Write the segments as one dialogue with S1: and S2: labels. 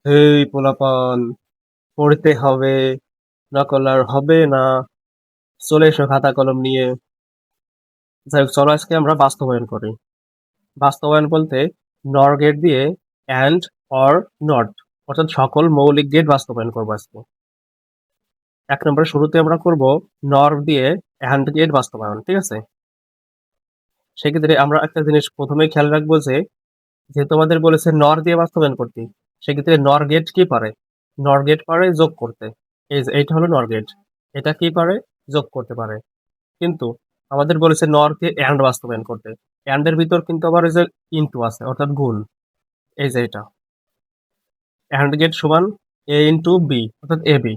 S1: এই পোলাপান, পড়তে হবে, নকল আর হবে না। চলে এসো খাতা কলম নিয়ে। যাই হোক, চলো আজকে আমরা বাস্তবায়ন করি। বাস্তবায়ন বলতে নর গেট দিয়ে অ্যান্ড, অর, নট অর্থাৎ সকল মৌলিক গেট বাস্তবায়ন করবো আজকে। 1 নম্বরে শুরুতে আমরা করব নর দিয়ে অ্যান্ড গেট বাস্তবায়ন, ঠিক আছে? সেক্ষেত্রে আমরা একটা জিনিস প্রথমেই খেয়াল রাখবো যে, যেহেতু আমাদের বলেছে নর দিয়ে বাস্তবায়ন করতে, সেক্ষেত্রে নর গেট কি পারে? নর গেট পারে যোগ করতে। এই যে এইটা হলো নর গেট, এটা কি পারে? যোগ করতে পারে। কিন্তু আমাদের বলেছে নর দিয়ে অ্যান্ড বাস্তবায়ন করতে। অ্যান্ড এর ভিতর কিন্তু আবার ওই যে ইনটু আছে, অর্থাৎ গুণ। এই যে এটা অ্যান্ড গেট সমান এ ইন্টু বি, অর্থাৎ এ বি।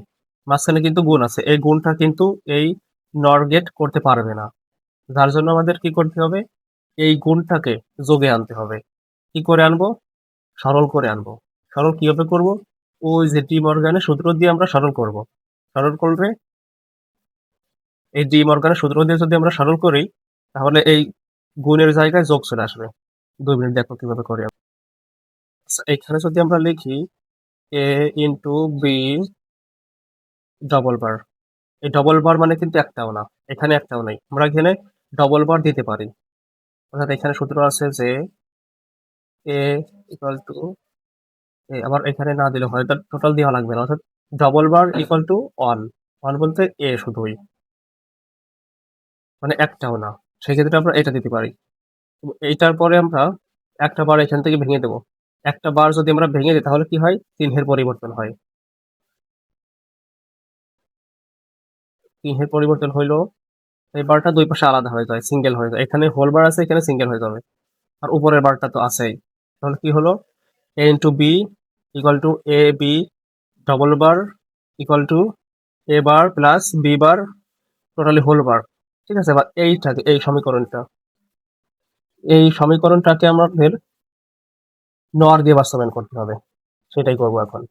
S1: মাঝখানে কিন্তু গুণ আছে, এই গুণটা কিন্তু এই নর গেট করতে পারবে না। যার জন্য আমাদের কি করতে হবে? এই গুণটাকে যোগে আনতে হবে। কি করে আনবো? সরল করে আনবো। সরল কিভাবে করব? ওই যে ডি মর্গানের সূত্র দিয়ে আমরা সরল করব। সরল করলে এই ডি মর্গানের সূত্র দিয়ে যদি আমরা সরল করি, তাহলে এই গুণের জায়গায় যোগ চলে আসবে। 2 মিনিট দেখো কিভাবে করি আমরা। আচ্ছা, এখানে যদি আমরা লিখি এ ইন্টু বি ডবল বার, এই ডবল বার মানে কিন্তু একটাও না, এখানে একটাও নাই, আমরা এখানে ডবল বার দিতে পারি। অর্থাৎ এখানে সূত্র আছে যে এ ইকুয়াল টু আবার এখানে না দিলে হয়, তার টোটাল দেওয়া লাগবে না। অর্থাৎ double bar equal two one. One বলতে এ শুধুই, মানে একটাও না। সেক্ষেত্রে আমরা এটা দিতে পারি। এইটার পরে আমরা একটা বার এখান থেকে ভেঙে দেবো। একটা বার যদি আমরা ভেঙে দিই তাহলে কি হয়? চিহ্নের পরিবর্তন হয়। চিহ্নের পরিবর্তন হইলো এই বারটা দুই পাশে আলাদা হয়ে যায়, সিঙ্গেল হয়ে যায়। এখানে হোল বার আছে, এখানে সিঙ্গেল হয়ে যাবে। আর উপরের বারটা তো আছেই। তাহলে কি হলো? A into B equal to A B double bar equal to A bar plus B bar totally whole bar. ঠিক আছে, এবার এইটাকে, এই সমীকরণটাকে আমাদের নর দিয়ে বাস্তবায়ন করতে হবে। সেটাই করবো এখন।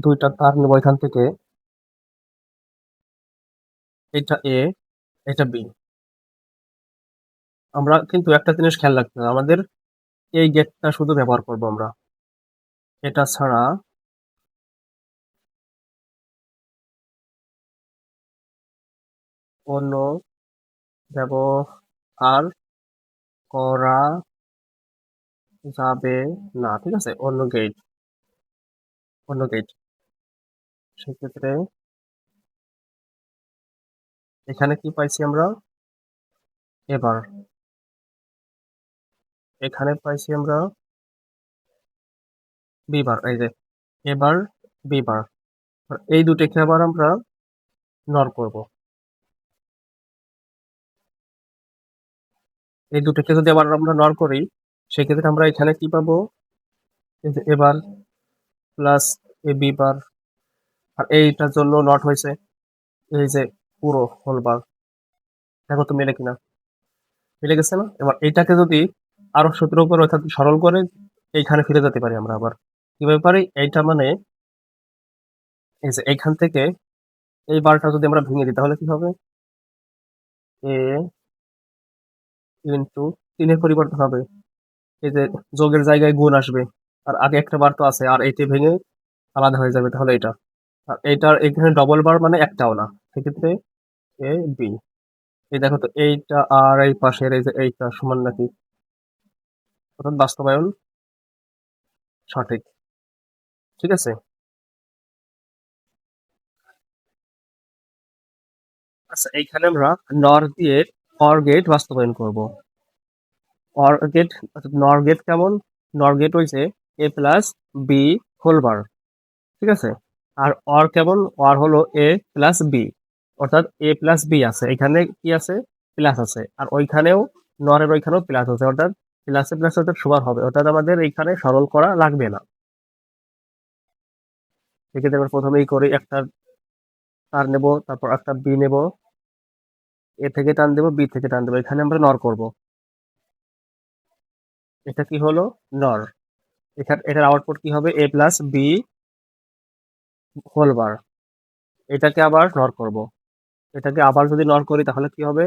S1: দুইটা তার নেবো এখান থেকে, এটা এ, এটা বি। আমরা কিন্তু একটা জিনিস খেয়াল রাখতে হবে, আমাদের এই গেটটা শুধু ব্যবহার করব আমরা, এটা ছাড়া অন্য ব্যবহার করা যাবে না, ঠিক আছে? অন্য গেট সেক্ষেত্রে এখানে কি পাইছি আমরা? এবার এখানে পাইছি আমরা বিবার, এই যে এবার বিবার। এই দুটোকে আবার আমরা নর করব। এই দুটোকে যদি আবার আমরা নর করি, সেক্ষেত্রে আমরা এখানে কি পাবো? এই যে এবার প্লাস এ বিবার। আর এইটার জন্য নট হয়েছে এই যে পুরো হোলবার। দেখো তো মিলে কিনা? মিলে গেছে না? এবার এইটাকে যদি আরো সূত্র করে অর্থাৎ সরল করে এইখানে ফিরে যেতে পারি আমরা আবার। কিভাবে পারি? এইটা মানে এই যে এইখান থেকে এই বারটা যদি আমরা ভেঙে দিই তাহলে কি হবে? এ ইন্টু তিনের পরিবর্তন হবে, এই যে যোগের জায়গায় গুণ আসবে। আর আগে একটা বার তো আছে, আর এইটা ভেঙে আলাদা হয়ে যাবে, তাহলে এটা। আর এইটার এখানে ডবল বার মানে একটাও না, সেক্ষেত্রে এ বি। এই দেখো তো এইটা আর এই পাশের এই যে এইটা সমান নাকি? অর্থাৎ বাস্তবায়ন সঠিক। ঠিক আছে? আচ্ছা, এইখানে আমরা নর দিয়ে অর গেট বাস্তবায়ন করব। অর গেট অর্থাৎ নর গেট কেমন? নর গেট হইছে এ প্লাস বি হোল বার, ঠিক আছে? আর অর কেমন? অর হলো এ প্লাস বি, অর্থাৎ এ প্লাস বি আছে, এখানে কি আছে? প্লাস আছে। আর ওইখানেও নরের ওইখানেও প্লাস আছে, অর্থাৎ প্লাসে প্লাস অর্থাৎ সমান হবে, অর্থাৎ আমাদের এইখানে সরল করা লাগবে না। সেক্ষেত্রে আমরা প্রথমেই করি, একটা তার নেব, তারপর একটা বি নেব, এ থেকে টান দেবো, বি থেকে টান দেবো, এখানে আমরা নর করব। এটা কি হলো? নর। এখানে এটার আউটপুট কি হবে? এ প্লাস বি হোল বার। এটাকে আবার নর করব। এটাকে আবার যদি নর করি তাহলে কি হবে?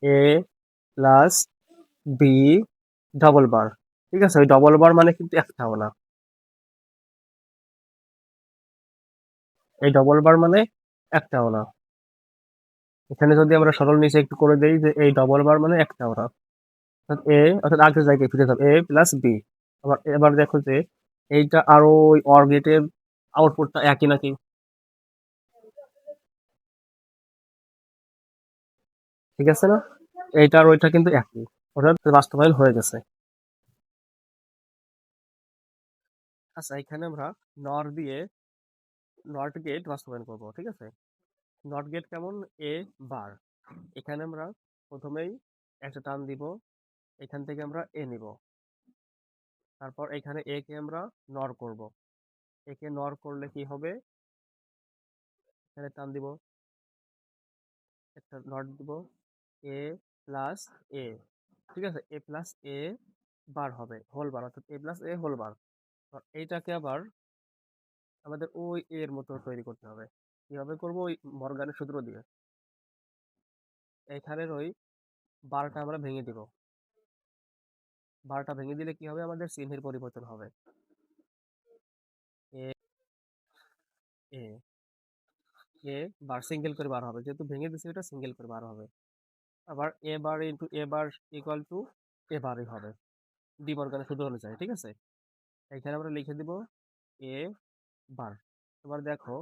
S1: এ প্লাস বি ডবল বার। ঠিক আছে, ওই ডবল বার মানে কিন্তু একটাও না। এই ডবল বার মানে একটাও না। এখানে যদি আমরা সরল নিচে একটু করে দেই যে এই ডবল বার মানে একটাও না, অর্থাৎ অর্থাৎ আগের জায়গায় ফিরে যাবে এ প্লাস বি। আবার এবার দেখো যে এইটা আরো ওই অর গেটের আউটপুটটা একই নাকি? ঠিক আছে না? এইটা আর ওইটা কিন্তু একই, অর্থাৎ বাস্তবায়ন হয়ে গেছে। আচ্ছা, এখানে আমরা নর দিয়ে নট গেট বাস্তবায়ন করব, ঠিক আছে? নট গেট কেমন? এ বার, এখানে আমরা প্রথমেই একটা টান দিব, এখান থেকে আমরা এ নিব, তারপর এখানে এ কে আমরা নর করব। একে নর করলে কি হবে? এখানে টান দিব, একটা নট দিব, এ প্লাস এ, ঠিক আছে? এ প্লাস এ বার হবে, হোল বার, অর্থাৎ এ প্লাস এ হোল বার। এইটাকে আবার আমাদের ওই এর মতো তৈরি করতে হবে। কিভাবে করব? ওই মর্গানের সূত্র দিয়ে এখানের ওই বারটা আমরা ভেঙে দিব। বারটা ভেঙে দিলে কি হবে? আমাদের চিহ্নের পরিবর্তন হবে। এ এ এ বার সিঙ্গেল করে বার হবে, যেহেতু ভেঙে দিচ্ছে এটা সিঙ্গেল করে বার হবে। আবার A bar into A bar equal to A বারই হবে, ডি মর্গানের সূত্র অনুযায়ী, ঠিক আছে? এখানে আমরা লিখে দিব এ বার। এবার দেখো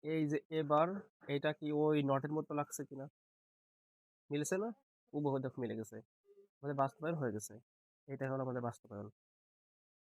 S1: এই যে এ বার, এটা কি ওই নটের মতো লাগছে কিনা? মিলেছে না? হুবহু দেখো মিলে গেছে, আমাদের বাস্তবায়ন হয়ে গেছে। এটা হলো আমাদের বাস্তবায়ন।